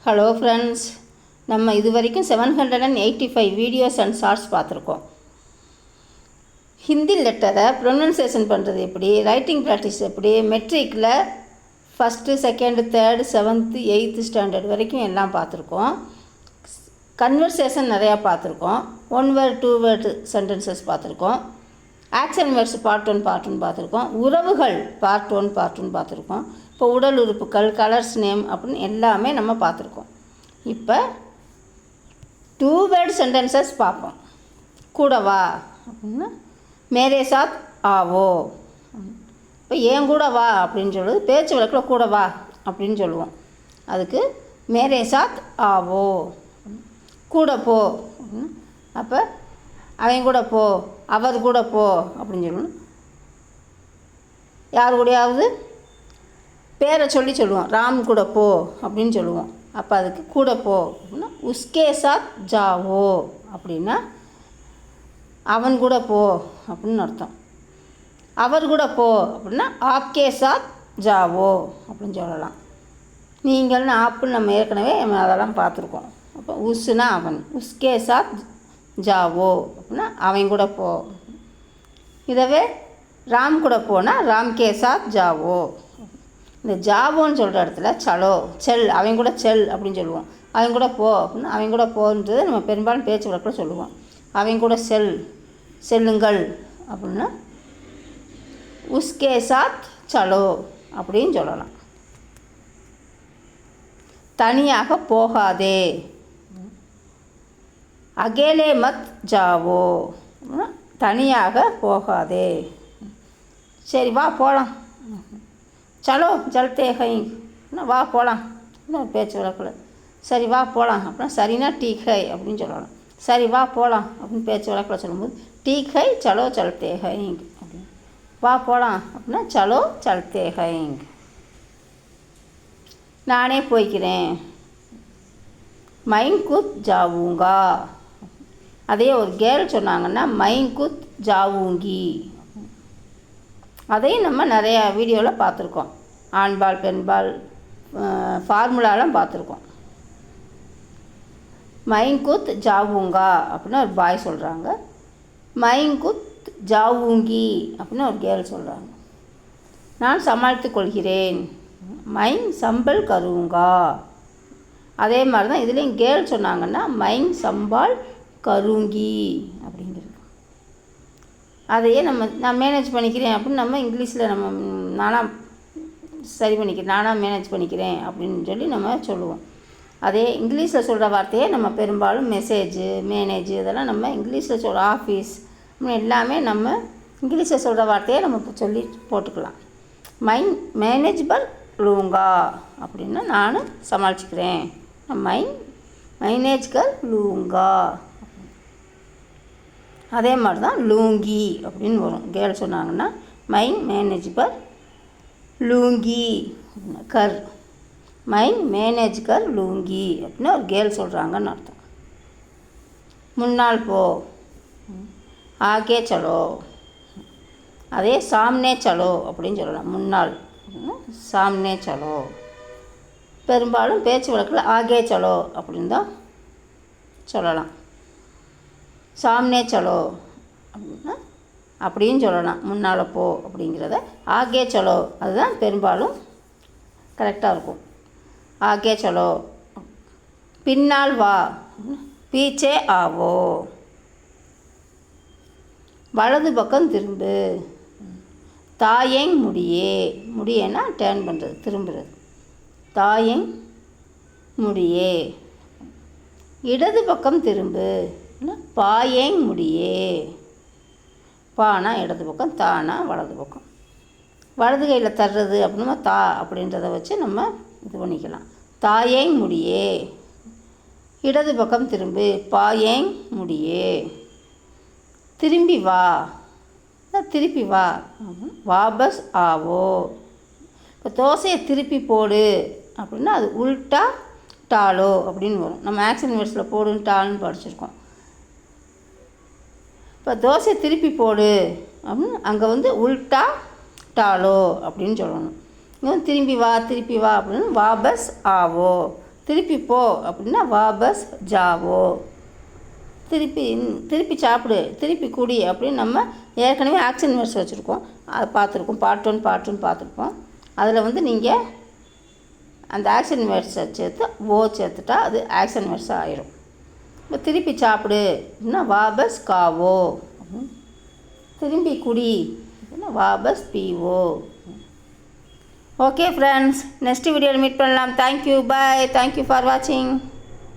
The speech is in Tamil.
ஹலோ ஃப்ரெண்ட்ஸ், நம்ம இது வரைக்கும் 785 வீடியோஸ் அண்ட் ஷார்ட்ஸ் பார்த்துருக்கோம். ஹிந்தி லெட்டரை ப்ரொனன்சியேஷன் பண்ணுறது எப்படி, ரைட்டிங் ப்ராக்டிஸ் எப்படி, மெட்ரிக்கில் first, second, third, 7th, 8th standard வரைக்கும் எல்லாம் பார்த்துருக்கோம். கன்வர்சேஷன் நிறையா பார்த்துருக்கோம். 1 வேர்ட் 2 வேர்ட் சென்டென்சஸ் பார்த்துருக்கோம். ஆக்ஷன் வேர்ட்ஸ் பார்ட் 1 பார்த்துருக்கோம். உறவுகள் பார்ட் 1 பார்த்துருக்கோம். இப்போ உடல் உறுப்புகள், கலர்ஸ், நேம் அப்படின்னு எல்லாமே நம்ம பார்த்துருக்கோம். இப்போ 2 வேர்ட் சென்டென்சஸ் பார்ப்போம். கூட வா அப்படின்னா மேரே சாத் ஆவோ. இப்போ ஏன் கூட வா அப்படின்னு சொல்லுது. பேச்சு வழக்கில் கூட வா அப்படின்னு சொல்லுவோம். அதுக்கு மேரே சாத் ஆவோ, கூட போ. அப்போ அவன் கூட போ, அவர் கூட போ அப்படின்னு சொல்லணும். யார் கூடயாவது பேரை சொல்லுவோம். ராம் கூட போ அப்படின்னு சொல்லுவோம். அப்போ அதுக்கு கூட போ அப்படின்னா உஸ்கே சாத் ஜாவோ அப்படின்னா அவன் கூட போ அப்படின்னு அர்த்தம். அவர் கூட போ அப்படின்னா ஆப்கே சாத் ஜாவோ அப்படின்னு சொல்லலாம். நீங்கள்னு ஆப்புன்னு நம்ம ஏற்கனவே அதெல்லாம் பார்த்துருக்கோம். அப்போ உஸ்னா அவன், உஸ்கே சாத் ஜாவோ அப்படின்னா அவன் கூட போ. இதவே ராம் கூட போனால் ராம்கே சாத் ஜாவோ. இந்த ஜாவோன்னு சொல்கிற இடத்துல சலோ, செல், அவன் கூட செல் அப்படின்னு சொல்லுவோம். அவன் கூட போ அப்படின்னா அவன் கூட போன்றது நம்ம பெரும்பாலும் பேச்சு வழக்கில் சொல்லுவோம். அவன் கூட செல்லுங்கள் அப்படின்னா உஸ்கே சாத் சலோ அப்படின்னு சொல்லலாம். தனியாக போகாதே, அகேலே மத் ஜாவோ, தனியாக போகாதே. சரி வா போகலாம், சலோ ஜல்தே ஹை, வா போகலாம் பேச்சு வழக்கில். சரி வா போகலாம் அப்படின்னா சரினா டீக் ஹை அப்படின்னு சொல்லலாம். சரி வா போகலாம் அப்படின்னு பேச்சு வழக்கில் சொல்லும்போது டீக் ஹை சலோ சல்தே ஹைங் அப்படின்னு. வா போகலாம் அப்படின்னா சலோ சல்தே ஹைங். நானே போய்க்கிறேன், மைன் குத் ஜாவூங்கா. அதே ஒரு கேர்ள் சொன்னாங்கன்னா மைன் குத் ஜாவூங்கி. அதையும் நம்ம நிறையா வீடியோவில் பார்த்துருக்கோம். ஆண்பால் பெண்பால் ஃபார்முலாலாம் பார்த்துருக்கோம். மைன் குத் ஜாவூங்கா அப்படின்னு ஒரு பாய் சொல்கிறாங்க. மைன் குத் ஜாவூங்கி அப்படின்னு ஒரு கேர்ள் சொல்கிறாங்க. நான் சமாளித்து கொள்கிறேன், மைன் சம்பல் கருங்கா. அதே மாதிரி தான் இதுலேயும் கேர்ள் சொன்னாங்கன்னா மைன் சம்பால் கருங்கி அப்படிங்கிறது. அதையே நான் மேனேஜ் பண்ணிக்கிறேன் அப்படின்னு நம்ம இங்கிலீஷில் நம்ம நானாக சரி பண்ணிக்கிறேன், நானாக மேனேஜ் பண்ணிக்கிறேன் அப்படின்னு சொல்லி நம்ம சொல்லுவோம். அதே இங்கிலீஷில் சொல்கிற வார்த்தையே நம்ம பெரும்பாலும் மெசேஜு, மேனேஜ் இதெல்லாம் நம்ம இங்கிலீஷில் சொல்கிற ஆஃபீஸ் எல்லாமே நம்ம இங்கிலீஷில் சொல்கிற வார்த்தையே நம்ம சொல்லி போட்டுக்கலாம். மைன் மேனேஜ்பல் லூங்கா அப்படின்னா நான் சமாளிச்சுக்கிறேன், மைனேஜ்கள் லூங்கா. அதே மாதிரி தான் லூங்கி அப்படின்னு வரும். கேர்ள் சொன்னாங்கன்னா மைன் மேனேஜ்பர் லூங்கி கர், மைன் மேனேஜ் கர் லூங்கி அப்படின்னு ஒரு கேர்ள் சொல்கிறாங்கன்னு அர்த்தம். முன்னால் போ, ஆகே சலோ. அதே சாம்னே சலோ அப்படின்னு சொல்லலாம். முன்னால் சாம்னே சலோ. பெரும்பாலும் பேச்சு வழக்கில் ஆகே சலோ அப்படின்னு தான் சொல்லலாம். சாம்னே சலோ அப்படின்னா அப்படின்னு சொல்லலாம். முன்னால் போ அப்படிங்கிறத ஆகே சலோ அதுதான் பெரும்பாலும் கரெக்டாக இருக்கும். ஆகே சலோ. பின்னால் வா, பீச்சே ஆவோ. வலது பக்கம் திரும்பு, தாயேங் முடியே. முடியேன்னா டேர்ன் பண்ணுறது, திரும்புறது. தாயேங் முடியே. இடது பக்கம் திரும்பு, பாயேங் முடியே. பானா இடது பக்கம், தானா வலது பக்கம். வலது கையில் தர்றது அப்படின்னா தா அப்படின்றத வச்சு நம்ம இது பண்ணிக்கலாம். தாயேங் முடியே. இடது பக்கம் திரும்பு, பாயேங் முடியே. திரும்பி வா, திருப்பி வா, வாபஸ் ஆவோ. இப்போ தோசையை திருப்பி போடு அப்படின்னா அது உல்ட்டா டாலோ அப்படின்னு வரும். நம்ம ஆக்ஷன் வேர்ட்ஸில் போடுன்னு டால்னு படிச்சிருக்கோம். இப்போ தோசை திருப்பி போடு அப்படின்னு அங்கே உல்ட்டா டாலோ அப்படின்னு சொல்லணும். திரும்பி வா அப்படின்னு வாபஸ் ஆவோ. திருப்பி போ அப்படின்னா வாபஸ் ஜாவோ. திருப்பி சாப்பிடு, திருப்பி குடி அப்படின்னு நம்ம ஏற்கனவே ஆக்ஷன் வேர்ட்ஸ் வச்சுருக்கோம். அதை பார்த்துருக்கோம். பார்ட் 1 பார்ட் 2 பார்த்துருப்போம். அதில் நீங்கள் அந்த ஆக்ஷன் வேர்ட்ஸை சேர்த்து சேர்த்துட்டா அது ஆக்ஷன் வேர்ட்ஸாக ஆயிரும். இப்போ திருப்பி சாப்பிடு அப்படின்னா வாபஸ் காவோ. திரும்பி குடி அப்படின்னா வாபஸ் பீவோ. ஓகே ஃப்ரெண்ட்ஸ், நெக்ஸ்ட் வீடியோவில் மீட் பண்ணலாம். Thank you, bye. தேங்க்யூ ஃபார் வாட்சிங்.